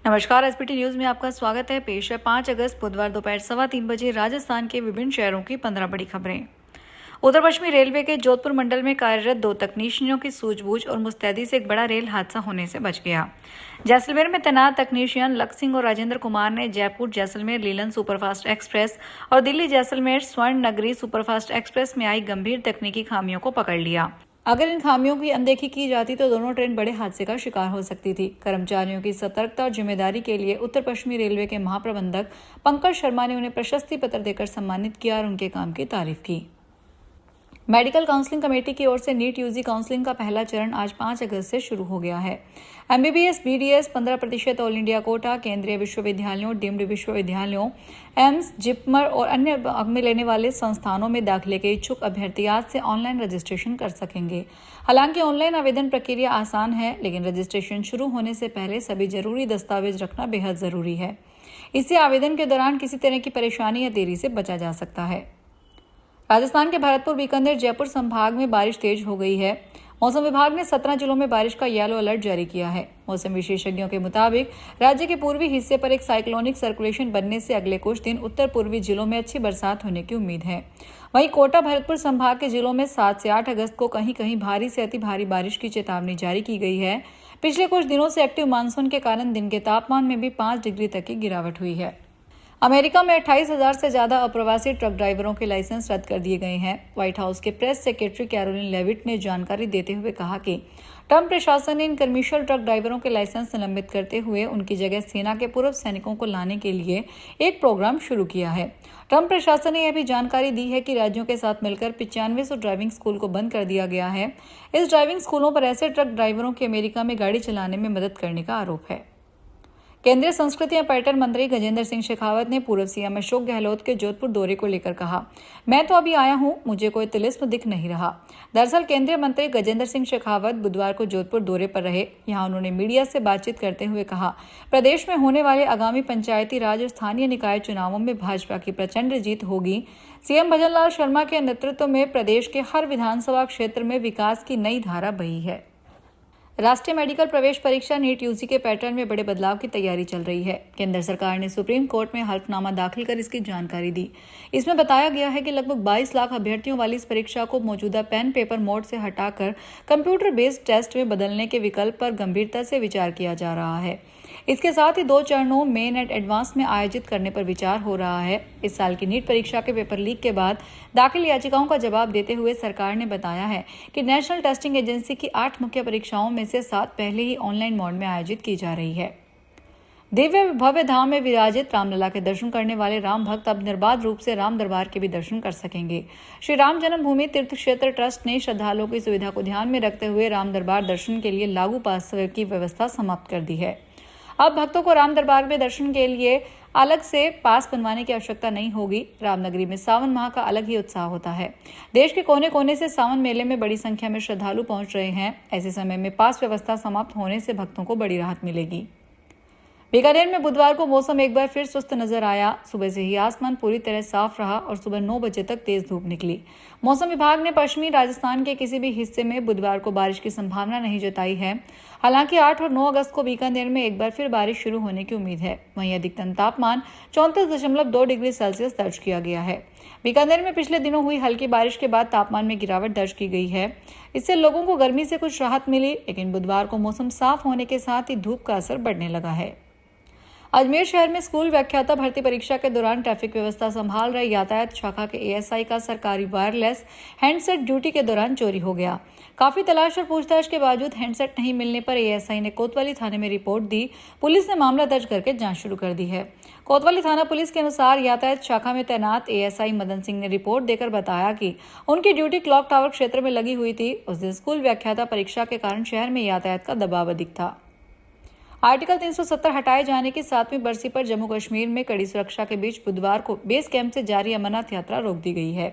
नमस्कार, SPT news में आपका स्वागत है। पेश है 5 अगस्त बुधवार दोपहर 3:15 बजे राजस्थान के विभिन्न शहरों की 15 बड़ी खबरें। उत्तर पश्चिमी रेलवे के जोधपुर मंडल में कार्यरत 2 तकनीशियनों की सूझबूझ और मुस्तैदी से एक बड़ा रेल हादसा होने से बच गया। जैसलमेर में तैनात तकनीशियन लक्ष्य सिंह और राजेंद्र कुमार ने जयपुर जैसलमेर लीलन सुपरफास्ट एक्सप्रेस और दिल्ली जैसलमेर स्वर्ण नगरी सुपरफास्ट एक्सप्रेस में आई गंभीर तकनीकी खामियों को पकड़ लिया। अगर इन खामियों की अनदेखी की जाती तो दोनों ट्रेन बड़े हादसे का शिकार हो सकती थी। कर्मचारियों की सतर्कता और जिम्मेदारी के लिए उत्तर पश्चिमी रेलवे के महाप्रबंधक पंकज शर्मा ने उन्हें प्रशस्ति पत्र देकर सम्मानित किया और उनके काम की तारीफ की। मेडिकल काउंसलिंग कमेटी की ओर से नीट यूजी काउंसलिंग का पहला चरण आज 5 अगस्त से शुरू हो गया है। MBBS BDS 15% all India quota, केंद्रीय विश्वविद्यालयों, डीम्ड विश्वविद्यालयों, एम्स, जिपमर और अन्य भाग में लेने वाले संस्थानों में दाखिले के इच्छुक अभ्यर्थी आज से ऑनलाइन रजिस्ट्रेशन कर सकेंगे। हालांकि ऑनलाइन आवेदन प्रक्रिया आसान है, लेकिन रजिस्ट्रेशन शुरू होने से पहले सभी जरूरी दस्तावेज रखना बेहद जरूरी है। इससे आवेदन के दौरान किसी तरह की परेशानी या देरी से बचा जा सकता है। राजस्थान के भरतपुर, बीकानेर, जयपुर संभाग में बारिश तेज हो गई है। मौसम विभाग ने 17 जिलों में बारिश का येलो अलर्ट जारी किया है। मौसम विशेषज्ञों के मुताबिक राज्य के पूर्वी हिस्से पर एक साइक्लोनिक सर्कुलेशन बनने से अगले कुछ दिन उत्तर पूर्वी जिलों में अच्छी बरसात होने की उम्मीद है। वहीं कोटा, भरतपुर संभाग के जिलों में 7 से 8 अगस्त को कहीं कहीं भारी से अति भारी बारिश की चेतावनी जारी की गई है। पिछले कुछ दिनों से एक्टिव मानसून के कारण दिन के तापमान में भी 5 डिग्री तक की गिरावट हुई है। अमेरिका में 28,000 से ज्यादा अप्रवासी ट्रक ड्राइवरों के लाइसेंस रद्द कर दिए गए हैं। व्हाइट हाउस के प्रेस सेक्रेटरी कैरोलिन लेविट ने जानकारी देते हुए कहा कि ट्रंप प्रशासन ने इन कमर्शियल ट्रक ड्राइवरों के लाइसेंस निलंबित करते हुए उनकी जगह सेना के पूर्व सैनिकों को लाने के लिए एक प्रोग्राम शुरू किया है। ट्रंप प्रशासन ने यह भी जानकारी दी है कि राज्यों के साथ मिलकर 9500 ड्राइविंग स्कूल को बंद कर दिया गया है। इस ड्राइविंग स्कूलों पर ऐसे ट्रक ड्राइवरों की अमेरिका में गाड़ी चलाने में मदद करने का आरोप है। केंद्रीय संस्कृति एवं पर्यटन मंत्री गजेंद्र सिंह शेखावत ने पूर्व सीएम अशोक गहलोत के जोधपुर दौरे को लेकर कहा, मैं तो अभी आया हूं, मुझे कोई तिलिस्म दिख नहीं रहा। दरअसल केंद्रीय मंत्री गजेंद्र सिंह शेखावत बुधवार को जोधपुर दौरे पर रहे। यहां उन्होंने मीडिया से बातचीत करते हुए कहा, प्रदेश में होने वाले आगामी पंचायती राज और स्थानीय निकाय चुनावों में भाजपा की प्रचंड जीत होगी। सीएम भजनलाल शर्मा के नेतृत्व में प्रदेश के हर विधानसभा क्षेत्र में विकास की नई धारा बही है। राष्ट्रीय मेडिकल प्रवेश परीक्षा नीट यूजी के पैटर्न में बड़े बदलाव की तैयारी चल रही है। केंद्र सरकार ने सुप्रीम कोर्ट में हल्फनामा दाखिल कर इसकी जानकारी दी। इसमें बताया गया है कि लगभग 22 लाख अभ्यर्थियों वाली इस परीक्षा को मौजूदा पेन पेपर मोड से हटाकर कंप्यूटर बेस्ड टेस्ट में बदलने के विकल्प पर गंभीरता से विचार किया जा रहा है। इसके साथ ही 2 चरणों मेन एंड एडवांस में आयोजित करने पर विचार हो रहा है। इस साल की नीट परीक्षा के पेपर लीक के बाद दाखिल याचिकाओं का जवाब देते हुए सरकार ने बताया है कि नेशनल टेस्टिंग एजेंसी की 8 मुख्य परीक्षाओं में से 7 पहले ही ऑनलाइन मोड में आयोजित की जा रही है। दिव्य भव्य धाम में विराजित रामलला के दर्शन करने वाले राम भक्त अब निर्बाध रूप से राम दरबार के भी दर्शन कर सकेंगे। श्री राम जन्मभूमि तीर्थ क्षेत्र ट्रस्ट ने श्रद्धालुओं की सुविधा को ध्यान में रखते हुए राम दरबार दर्शन के लिए लागू पास की व्यवस्था समाप्त कर दी है। अब भक्तों को राम दरबार में दर्शन के लिए अलग से पास बनवाने की आवश्यकता नहीं होगी। रामनगरी में सावन माह का अलग ही उत्साह होता है। देश के कोने कोने से सावन मेले में बड़ी संख्या में श्रद्धालु पहुंच रहे हैं। ऐसे समय में पास व्यवस्था समाप्त होने से भक्तों को बड़ी राहत मिलेगी। बीकानेर में बुधवार को मौसम एक बार फिर सुस्त नजर आया। सुबह से ही आसमान पूरी तरह साफ रहा और सुबह 9 बजे तक तेज धूप निकली। मौसम विभाग ने पश्चिमी राजस्थान के किसी भी हिस्से में बुधवार को बारिश की संभावना नहीं जताई है। हालांकि 8 और 9 अगस्त को बीकानेर में एक बार फिर बारिश शुरू होने की उम्मीद है। वहीं अधिकतम तापमान 34.2 डिग्री सेल्सियस दर्ज किया गया है। बीकानेर में पिछले दिनों हुई हल्की बारिश के बाद तापमान में गिरावट दर्ज की गई है। इससे लोगों को गर्मी से कुछ राहत मिली, लेकिन बुधवार को मौसम साफ होने के साथ ही धूप का असर बढ़ने लगा है। अजमेर शहर में स्कूल व्याख्याता भर्ती परीक्षा के दौरान ट्रैफिक व्यवस्था संभाल रहे यातायात शाखा के एएसआई का सरकारी वायरलेस हैंडसेट ड्यूटी के दौरान चोरी हो गया। काफी तलाश और पूछताछ के बावजूद हैंडसेट नहीं मिलने पर एएसआई ने कोतवाली थाने में रिपोर्ट दी। पुलिस ने मामला दर्ज करके जांच शुरू कर दी है। कोतवाली थाना पुलिस के अनुसार यातायात शाखा में तैनात एएसआई मदन सिंह ने रिपोर्ट देकर बताया कि उनकी ड्यूटी क्लॉक टावर क्षेत्र में लगी हुई थी। उस दिन स्कूल व्याख्याता परीक्षा के कारण शहर में यातायात का दबाव अधिक था। आर्टिकल 370 हटाए जाने की 7वीं बरसी पर जम्मू कश्मीर में कड़ी सुरक्षा के बीच बुधवार को बेस कैंप से जारी अमरनाथ यात्रा रोक दी गई है।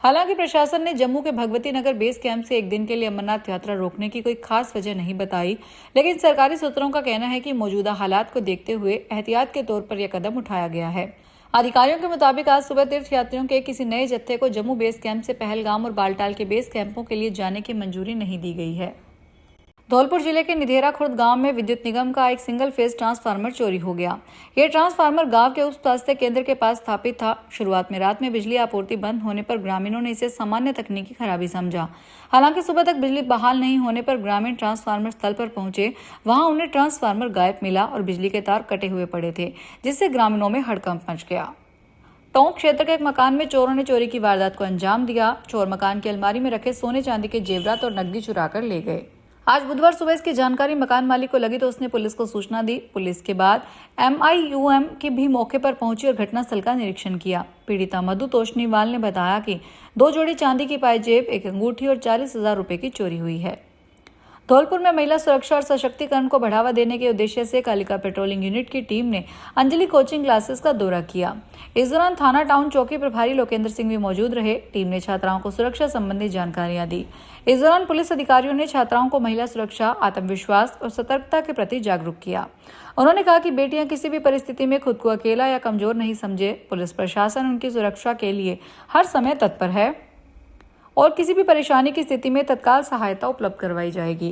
हालांकि प्रशासन ने जम्मू के भगवती नगर बेस कैंप से एक दिन के लिए अमरनाथ यात्रा रोकने की कोई खास वजह नहीं बताई, लेकिन सरकारी सूत्रों का कहना है कि मौजूदा हालात को देखते हुए एहतियात के तौर पर यह कदम उठाया गया है। अधिकारियों के मुताबिक आज सुबह तीर्थ यात्रियों के किसी नए जत्थे को जम्मू बेस कैंप से पहलगाम और बालटाल के बेस कैंपों के लिए जाने की मंजूरी नहीं दी गई है। धौलपुर जिले के निधेरा खुर्द गांव में विद्युत निगम का एक सिंगल फेज ट्रांसफार्मर चोरी हो गया। यह ट्रांसफार्मर गांव के उप स्वास्थ्य केंद्र के पास स्थापित था। शुरुआत में रात में बिजली आपूर्ति बंद होने पर ग्रामीणों ने इसे सामान्य तकनीकी खराबी समझा। हालांकि सुबह तक बिजली बहाल नहीं होने पर ग्रामीण ट्रांसफार्मर स्थल पर पहुंचे। वहां उन्हें ट्रांसफार्मर गायब मिला और बिजली के तार कटे हुए पड़े थे, जिससे ग्रामीणों में हड़कंप मच गया। टोंक क्षेत्र के एक मकान में चोरों ने चोरी की वारदात को अंजाम दिया। चोर मकान की अलमारी में रखे सोने चांदी के जेवरात और नकदी चुरा कर ले गए। आज बुधवार सुबह इसकी जानकारी मकान मालिक को लगी तो उसने पुलिस को सूचना दी। पुलिस के बाद MIUM की भी मौके पर पहुंची और घटनास्थल का निरीक्षण किया। पीड़िता मधु तोशनीवाल ने बताया कि 2 जोड़ी चांदी की पायजेब, एक अंगूठी और 40,000 रुपए की चोरी हुई है। धौलपुर में महिला सुरक्षा और सशक्तिकरण को बढ़ावा देने के उद्देश्य से कालिका पेट्रोलिंग यूनिट की टीम ने अंजलि कोचिंग क्लासेस का दौरा किया। इस दौरान थाना टाउन चौकी प्रभारी लोकेंद्र सिंह भी मौजूद रहे। टीम ने छात्राओं को सुरक्षा संबंधी जानकारियां दी। इस दौरान पुलिस अधिकारियों ने छात्राओं को महिला सुरक्षा, आत्मविश्वास और सतर्कता के प्रति जागरूक किया। उन्होंने कहा कि बेटियां किसी भी परिस्थिति में खुद को अकेला या कमजोर नहीं समझे। पुलिस प्रशासन उनकी सुरक्षा के लिए हर समय तत्पर है और किसी भी परेशानी की स्थिति में तत्काल सहायता उपलब्ध करवाई जाएगी।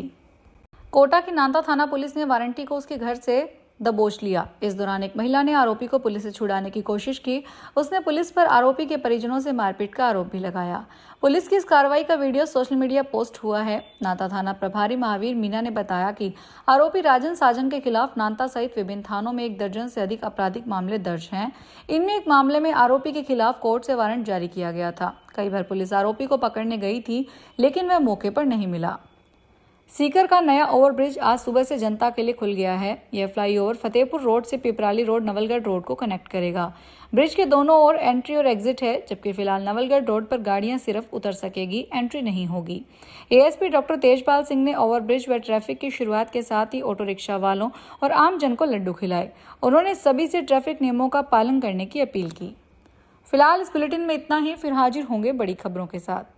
कोटा की नांदा थाना पुलिस ने वारंटी को उसके घर से दबोच लिया। इस दौरान एक महिला ने आरोपी को पुलिस से छुड़ाने की कोशिश की। उसने पुलिस पर आरोपी के परिजनों से मारपीट का आरोप भी लगाया। पुलिस की इस कार्रवाई का वीडियो सोशल मीडिया पोस्ट हुआ है। नांदा थाना प्रभारी महावीर मीना ने बताया कि आरोपी राजन साजन के खिलाफ नांदा सहित विभिन्न थानों में 1 दर्जन से अधिक आपराधिक मामले दर्ज हैं। इनमें एक मामले में आरोपी के खिलाफ कोर्ट से वारंट जारी किया गया था। कई बार पुलिस आरोपी को पकड़ने गई थी, लेकिन वह मौके पर नहीं मिला। सीकर का नया ओवरब्रिज आज सुबह से जनता के लिए खुल गया है। यह फ्लाईओवर फतेहपुर रोड से पिपराली रोड नवलगढ़ रोड को कनेक्ट करेगा। ब्रिज के दोनों ओर एंट्री और एग्जिट है, जबकि फिलहाल नवलगढ़ रोड पर गाड़ियां सिर्फ उतर सकेगी, एंट्री नहीं होगी। ASP डॉक्टर तेजपाल सिंह ने ओवरब्रिज व ट्रैफिक की शुरुआत के साथ ही ऑटो रिक्शा वालों और आम जन को लड्डू खिलाए। उन्होंने सभी से ट्रैफिक नियमों का पालन करने की अपील की। फिलहाल इस बुलेटिन में इतना ही। फिर हाजिर होंगे बड़ी खबरों के साथ।